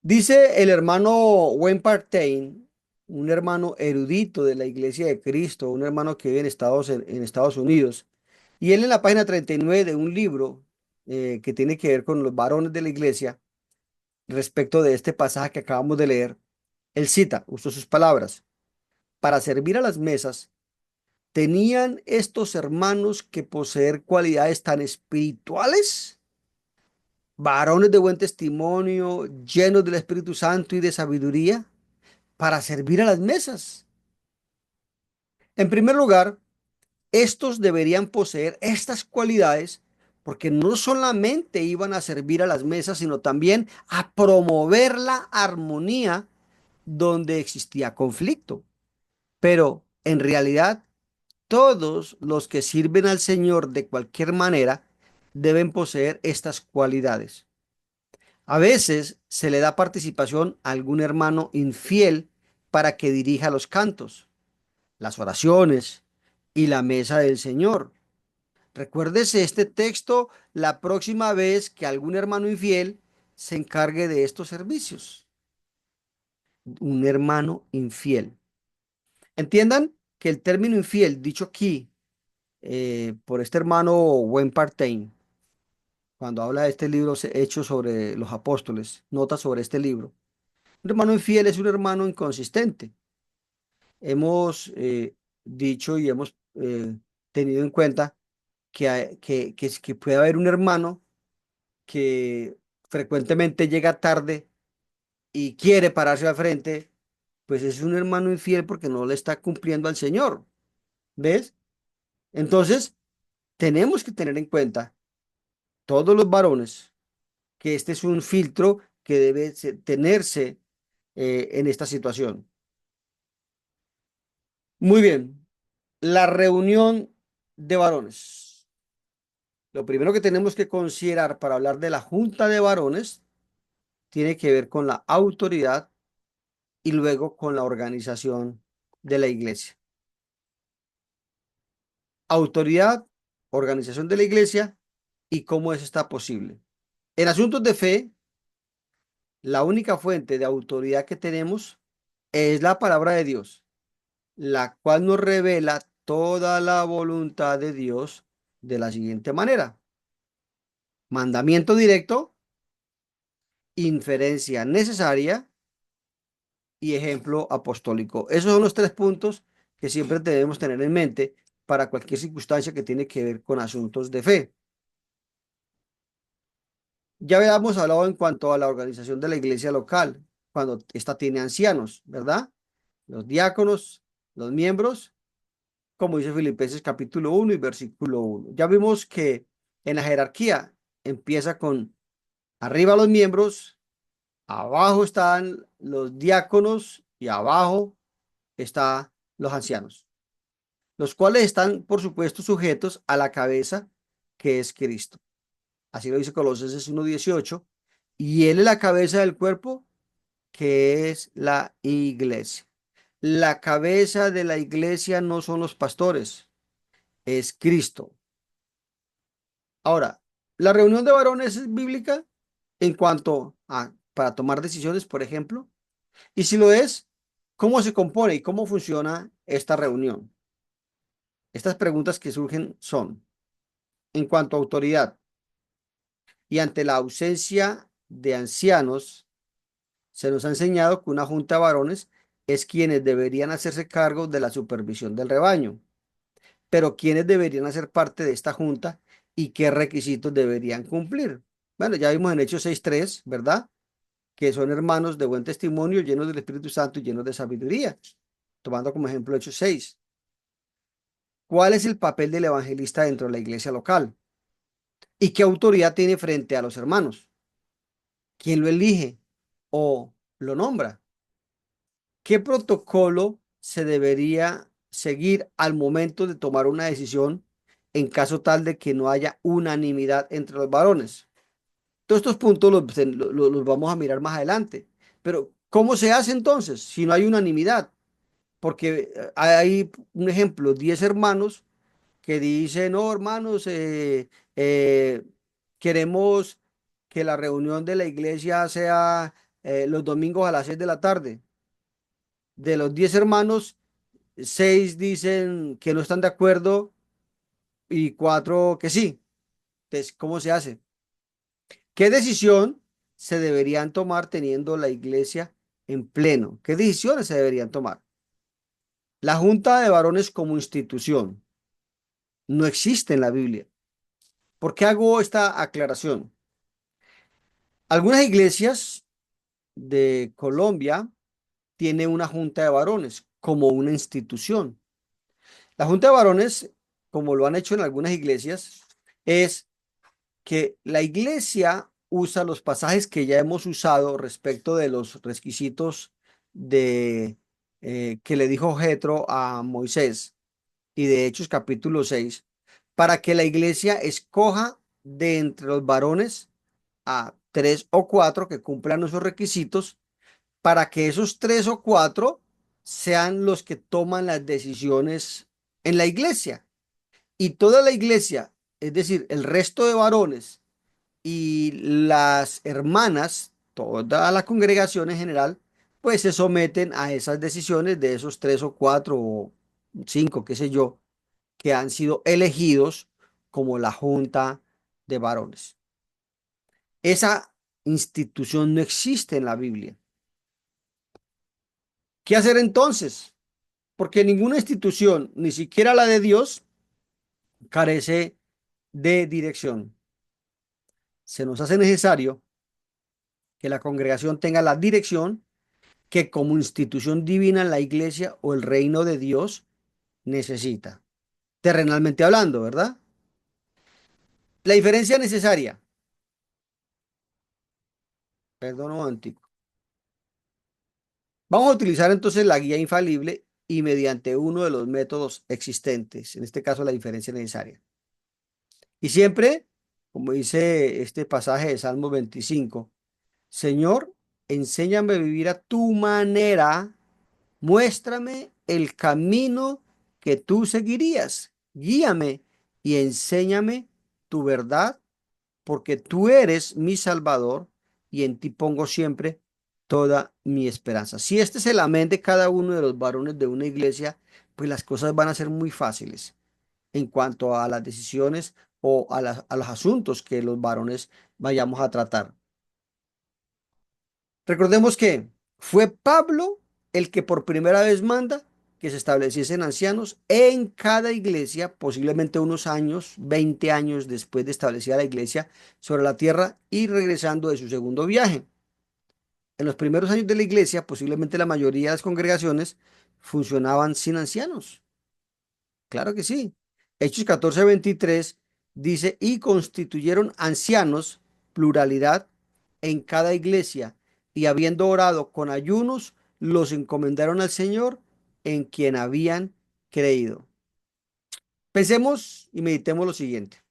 Dice el hermano Wayne Partain, un hermano erudito de la Iglesia de Cristo, un hermano que vive en Estados Unidos, y él en la página 39 de un libro que tiene que ver con los varones de la iglesia, respecto de este pasaje que acabamos de leer, él cita, usó sus palabras, para servir a las mesas ¿Tenían estos hermanos que poseer cualidades tan espirituales? Varones de buen testimonio, llenos del Espíritu Santo y de sabiduría, para servir a las mesas. En primer lugar, estos deberían poseer estas cualidades porque no solamente iban a servir a las mesas, sino también a promover la armonía donde existía conflicto. Pero en realidad, todos los que sirven al Señor de cualquier manera deben poseer estas cualidades. A veces se le da participación a algún hermano infiel para que dirija los cantos, las oraciones y la mesa del Señor. Recuérdese este texto la próxima vez que algún hermano infiel se encargue de estos servicios. Un hermano infiel. Entiendan que el término infiel, dicho aquí por este hermano Wen Partain, cuando habla de este libro hecho sobre los apóstoles, nota sobre este libro. Un hermano infiel es un hermano inconsistente. Hemos dicho y hemos tenido en cuenta que puede haber un hermano que frecuentemente llega tarde y quiere pararse al frente, pues es un hermano infiel porque no le está cumpliendo al Señor. ¿Ves? Entonces, tenemos que tener en cuenta, todos los varones, que este es un filtro que debe tenerse en esta situación. Muy bien, la reunión de varones. Lo primero que tenemos que considerar para hablar de la junta de varones tiene que ver con la autoridad y luego con la organización de la iglesia. Autoridad, organización de la iglesia y cómo eso está posible. En asuntos de fe, la única fuente de autoridad que tenemos es la palabra de Dios, la cual nos revela toda la voluntad de Dios de la siguiente manera: mandamiento directo, inferencia necesaria y ejemplo apostólico. Esos son los tres puntos que siempre debemos tener en mente para cualquier circunstancia que tiene que ver con asuntos de fe. Ya habíamos hablado en cuanto a la organización de la iglesia local, cuando ésta tiene ancianos, ¿verdad? Los diáconos, los miembros, como dice Filipenses capítulo 1 y versículo 1. Ya vimos que en la jerarquía empieza con arriba los miembros, abajo están los diáconos y abajo están los ancianos, los cuales están, por supuesto, sujetos a la cabeza que es Cristo. Así lo dice Colosenses 1:18. Y Él es la cabeza del cuerpo, que es la iglesia. La cabeza de la iglesia no son los pastores, es Cristo. Ahora, la reunión de varones es bíblica en cuanto a para tomar decisiones, por ejemplo. Y si lo es, ¿cómo se compone y cómo funciona esta reunión? Estas preguntas que surgen son, en cuanto a autoridad y ante la ausencia de ancianos, se nos ha enseñado que una junta de varones es quienes deberían hacerse cargo de la supervisión del rebaño. Pero ¿quiénes deberían hacer parte de esta junta y qué requisitos deberían cumplir? Bueno, ya vimos en Hechos 6:3, ¿verdad? Que son hermanos de buen testimonio, llenos del Espíritu Santo y llenos de sabiduría. Tomando como ejemplo Hechos 6. ¿Cuál es el papel del evangelista dentro de la iglesia local? ¿Y qué autoridad tiene frente a los hermanos? ¿Quién lo elige o lo nombra? ¿Qué protocolo se debería seguir al momento de tomar una decisión en caso tal de que no haya unanimidad entre los varones? Todos estos puntos los vamos a mirar más adelante. Pero, ¿cómo se hace entonces si no hay unanimidad? Porque hay un ejemplo, 10 hermanos que dicen, no, hermanos, eh, queremos que la reunión de la iglesia sea los domingos a las 6 de la tarde. De los 10 hermanos, 6 dicen que no están de acuerdo y 4 que sí. Entonces, ¿cómo se hace? ¿Qué decisión se deberían tomar teniendo la iglesia en pleno? ¿Qué decisiones se deberían tomar? La junta de varones como institución no existe en la Biblia. ¿Por qué hago esta aclaración? Algunas iglesias de Colombia tienen una junta de varones como una institución. La junta de varones, como lo han hecho en algunas iglesias, es que la iglesia usa los pasajes que ya hemos usado respecto de los requisitos de que le dijo Jetro a Moisés y de Hechos capítulo 6 para que la iglesia escoja de entre los varones a tres o cuatro que cumplan esos requisitos para que esos tres o cuatro sean los que toman las decisiones en la iglesia. Y toda la iglesia, es decir, el resto de varones y las hermanas, toda la congregación en general, pues se someten a esas decisiones de esos tres o cuatro o cinco, qué sé yo, que han sido elegidos como la junta de varones. Esa institución no existe en la Biblia. ¿Qué hacer entonces? Porque ninguna institución, ni siquiera la de Dios, carece de dirección. Se nos hace necesario que la congregación tenga la dirección que como institución divina la iglesia o el reino de Dios necesita. Terrenalmente hablando, ¿verdad? La diferencia necesaria. Perdón un momentico. Vamos a utilizar entonces la guía infalible y mediante uno de los métodos existentes, en este caso la diferencia necesaria. Y siempre, como dice este pasaje de Salmo 25, Señor, enséñame a vivir a tu manera, muéstrame el camino que tú seguirías, guíame y enséñame tu verdad, porque tú eres mi Salvador y en ti pongo siempre toda mi esperanza. Si este es el amén de cada uno de los varones de una iglesia, pues las cosas van a ser muy fáciles en cuanto a las decisiones o a los asuntos que los varones vayamos a tratar. Recordemos que fue Pablo el que por primera vez manda que se estableciesen ancianos en cada iglesia, posiblemente unos años, 20 años después de establecida la iglesia sobre la tierra y regresando de su segundo viaje. En los primeros años de la iglesia, posiblemente la mayoría de las congregaciones funcionaban sin ancianos. Claro que sí. Hechos 14:23 dice, y constituyeron ancianos, pluralidad, en cada iglesia, y habiendo orado con ayunos, los encomendaron al Señor en quien habían creído. Pensemos y meditemos lo siguiente.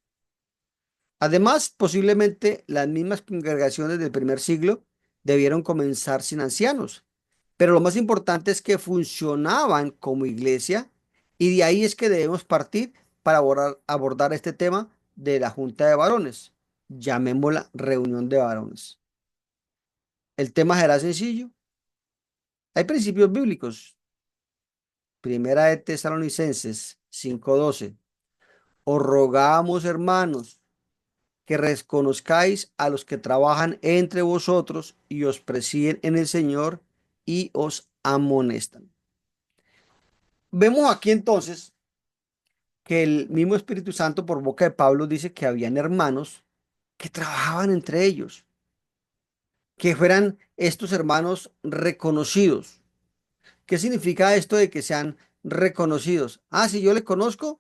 Además, posiblemente las mismas congregaciones del primer siglo debieron comenzar sin ancianos, pero lo más importante es que funcionaban como iglesia y de ahí es que debemos partir para abordar este tema de la junta de varones. Llamémosla reunión de varones. El tema será sencillo. Hay principios bíblicos. Primera de Tesalonicenses 5:12. Os rogamos, hermanos, que reconozcáis a los que trabajan entre vosotros y os presiden en el Señor y os amonestan. Vemos aquí entonces que el mismo Espíritu Santo por boca de Pablo dice que habían hermanos que trabajaban entre ellos, que fueran estos hermanos reconocidos. ¿Qué significa esto de que sean reconocidos? Ah, si yo le conozco,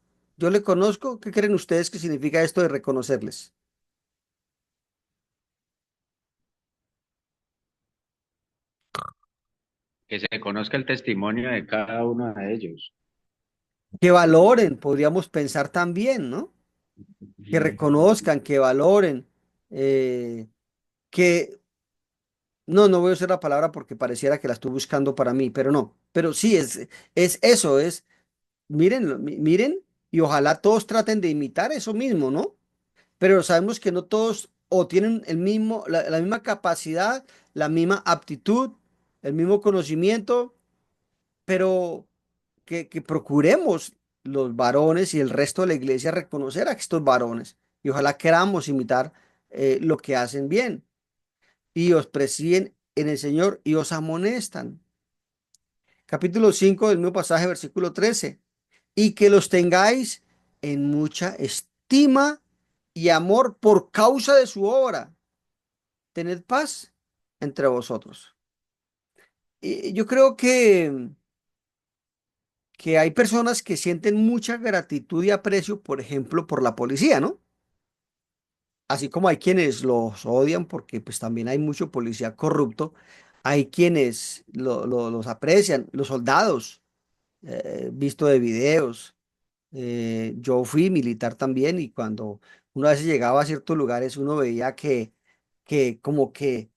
¿qué creen ustedes que significa esto de reconocerles? Que se conozca el testimonio de cada uno de ellos. Que valoren, podríamos pensar también, ¿no? Que reconozcan, que valoren, eh, que no voy a usar la palabra porque pareciera que la estoy buscando para mí, pero no, pero sí, es eso, miren, miren, y ojalá todos traten de imitar eso mismo, ¿no? Pero sabemos que no todos o tienen la misma capacidad, la misma aptitud, el mismo conocimiento, pero que procuremos los varones y el resto de la iglesia reconocer a estos varones y ojalá queramos imitar lo que hacen bien y os presiden en el Señor y os amonestan. Capítulo 5 del mismo pasaje, versículo 13. Y que los tengáis en mucha estima y amor por causa de su obra. Tened paz entre vosotros. Y yo creo que hay personas que sienten mucha gratitud y aprecio, por ejemplo, por la policía, ¿no? Así como hay quienes los odian porque pues también hay mucho policía corrupto, hay quienes los aprecian, los soldados, visto de videos. Yo fui militar también y cuando uno a veces llegaba a ciertos lugares uno veía que como que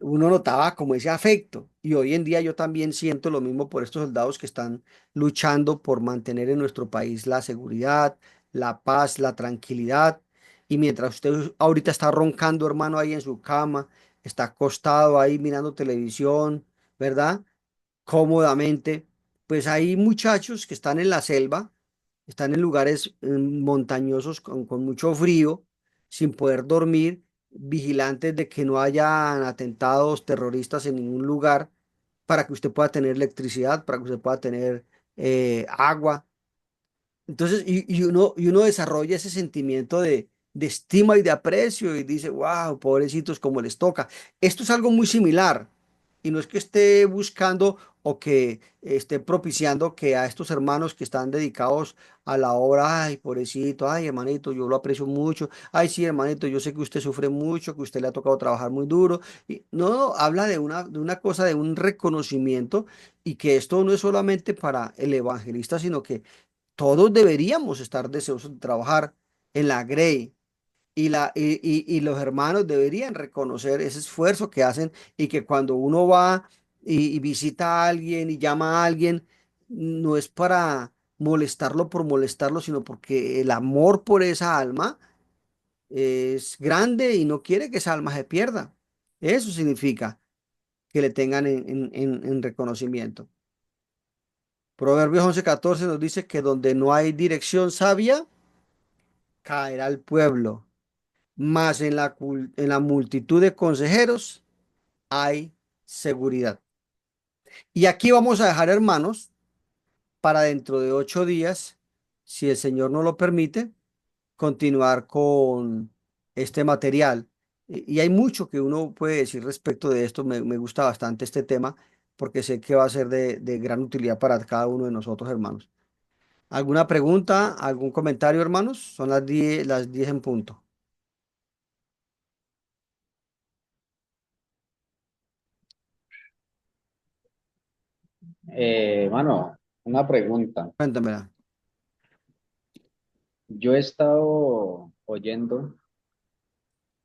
uno notaba como ese afecto y hoy en día yo también siento lo mismo por estos soldados que están luchando por mantener en nuestro país la seguridad, la paz, la tranquilidad y mientras usted ahorita está roncando hermano ahí en su cama, está acostado ahí mirando televisión, ¿verdad? Cómodamente, pues hay muchachos que están en la selva, están en lugares montañosos con mucho frío, sin poder dormir, vigilantes de que no hayan atentados terroristas en ningún lugar, para que usted pueda tener electricidad, para que usted pueda tener agua. Entonces, y uno desarrolla ese sentimiento de estima y de aprecio y dice, wow, pobrecitos, como les toca. Esto es algo muy similar y no es que esté buscando o que esté propiciando que a estos hermanos que están dedicados a la obra, ay, pobrecito, ay, hermanito, yo lo aprecio mucho, ay, sí, hermanito, yo sé que usted sufre mucho, que usted le ha tocado trabajar muy duro. Y no, habla de una cosa, de un reconocimiento y que esto no es solamente para el evangelista, sino que todos deberíamos estar deseosos de trabajar en la Grey y los hermanos deberían reconocer ese esfuerzo que hacen y que cuando uno va y visita a alguien y llama a alguien, no es para molestarlo por molestarlo, sino porque el amor por esa alma es grande y no quiere que esa alma se pierda. Eso significa que le tengan en reconocimiento. Proverbios 11:14 nos dice que donde no hay dirección sabia, caerá el pueblo, mas en la multitud de consejeros hay seguridad. Y aquí vamos a dejar, hermanos, para dentro de 8 días, si el Señor nos lo permite, continuar con este material. Y hay mucho que uno puede decir respecto de esto. Me gusta bastante este tema porque sé que va a ser de gran utilidad para cada uno de nosotros, hermanos. ¿Alguna pregunta, algún comentario, hermanos? Son las 10 en punto. Mano, una pregunta. Cuéntamela. Yo he estado oyendo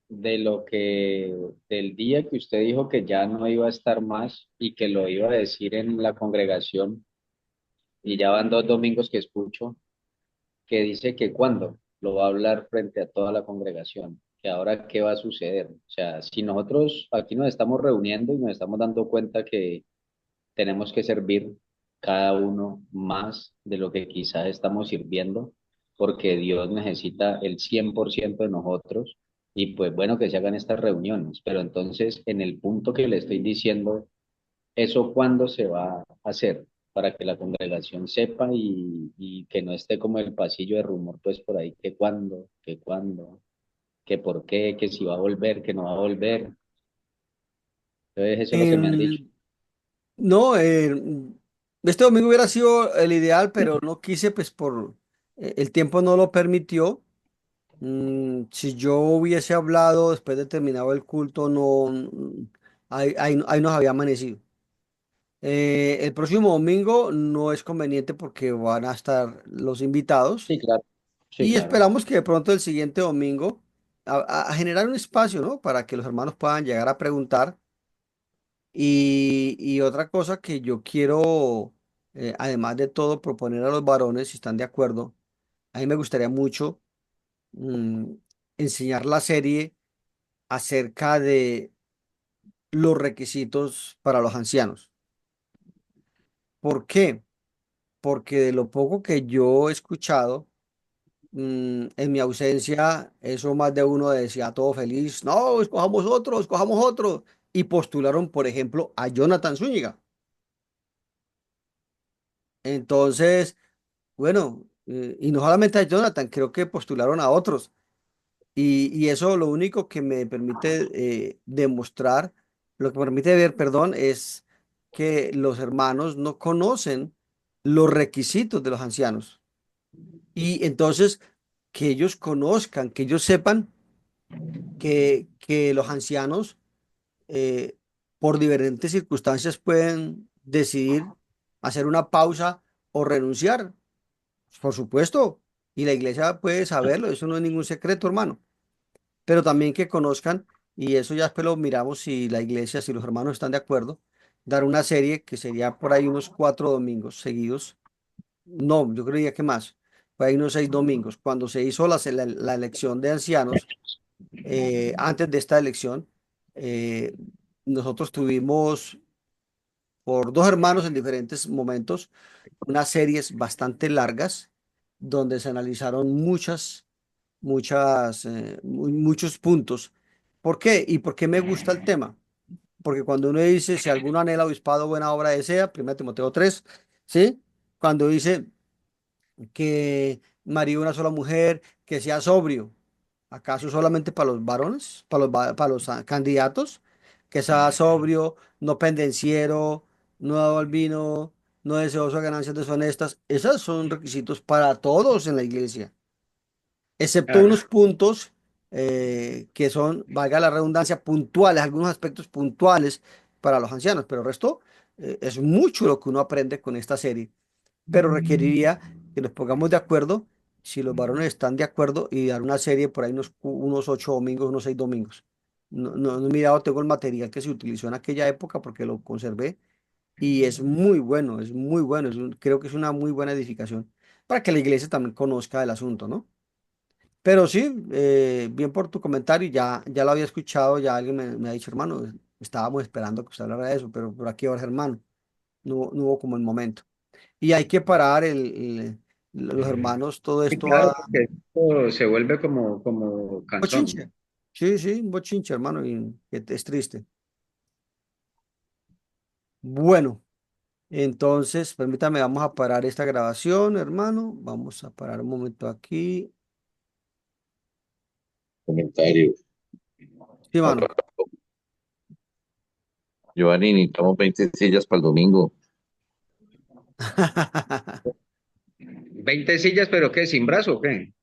de del día que usted dijo que ya no iba a estar más y que lo iba a decir en la congregación, y ya van 2 domingos que escucho, que dice que cuándo lo va a hablar frente a toda la congregación, que ahora qué va a suceder. O sea, si nosotros aquí nos estamos reuniendo y nos estamos dando cuenta que tenemos que servir cada uno más de lo que quizás estamos sirviendo, porque Dios necesita el 100% de nosotros. Y pues bueno, que se hagan estas reuniones, pero entonces en el punto que le estoy diciendo, ¿eso cuándo se va a hacer? Para que la congregación sepa y que no esté como el pasillo de rumor, pues por ahí, que cuándo, que por qué, que si va a volver, que no va a volver. Entonces eso es lo que me han dicho. Em, no, este domingo hubiera sido el ideal, pero no quise, pues el tiempo no lo permitió. Si yo hubiese hablado después de terminado el culto, no, ahí nos había amanecido. El próximo domingo no es conveniente porque van a estar los invitados Sí, claro, sí, y claro. esperamos que de pronto el siguiente domingo a generar un espacio, ¿no? Para que los hermanos puedan llegar a preguntar. Y otra cosa que yo quiero, además de todo, proponer a los varones, si están de acuerdo, a mí me gustaría mucho mm, enseñar la serie acerca de los requisitos para los ancianos. ¿Por qué? Porque de lo poco que yo he escuchado, en mi ausencia, eso más de uno decía todo feliz, no, escojamos otro, y postularon, por ejemplo, a Jonathan Zúñiga. Entonces, bueno, y no solamente a Jonathan, creo que postularon a otros. Y eso lo único que me permite demostrar, lo que me permite ver, perdón, es que los hermanos no conocen los requisitos de los ancianos. Y entonces, que ellos conozcan, que ellos sepan que los ancianos, eh, por diferentes circunstancias, pueden decidir hacer una pausa o renunciar, por supuesto. Y la iglesia puede saberlo, eso no es ningún secreto, hermano. Pero también que conozcan, y eso ya después lo miramos si la iglesia, si los hermanos están de acuerdo, dar una serie que sería por ahí unos 4 domingos seguidos. No, yo creía que más, por ahí unos 6 domingos. Cuando se hizo la elección de ancianos, antes de esta elección, eh, nosotros tuvimos por dos hermanos en diferentes momentos unas series bastante largas donde se analizaron muchos puntos. ¿Por qué? ¿Y por qué me gusta el tema? Porque cuando uno dice, si alguno anhela obispado, buena obra desea, 1 Timoteo 3, ¿sí? Cuando dice que marido una sola mujer, que sea sobrio, ¿acaso solamente para los varones, para los candidatos? Que sea sobrio, no pendenciero, no dado al vino, no deseoso de ganancias deshonestas. Esos son requisitos para todos en la iglesia, excepto Claro. unos puntos que son, valga la redundancia, puntuales, algunos aspectos puntuales para los ancianos, pero el resto es mucho lo que uno aprende con esta serie, pero requeriría que nos pongamos de acuerdo, si los varones están de acuerdo, y dar una serie por ahí unos 8 domingos, unos 6 domingos. No he mirado, tengo el material que se utilizó en aquella época porque lo conservé y es muy bueno, creo que es una muy buena edificación para que la iglesia también conozca el asunto, ¿no? Pero sí, bien por tu comentario, ya lo había escuchado, ya alguien me ha dicho, hermano, estábamos esperando que usted hablara de eso, pero por aquí ahora, hermano, no hubo como el momento. Y hay que parar los hermanos, todo Sí, esto claro, a porque esto se vuelve como cansón. bochinche. Sí, sí, un bochinche, hermano, y que es triste. Bueno, entonces, permítame, vamos a parar esta grabación, hermano. Vamos a parar un momento aquí. Comentario. Sí, Otro. mano. Giovanni, necesitamos 20 sillas para el domingo. 20 sillas, pero ¿qué? ¿Sin brazo o qué?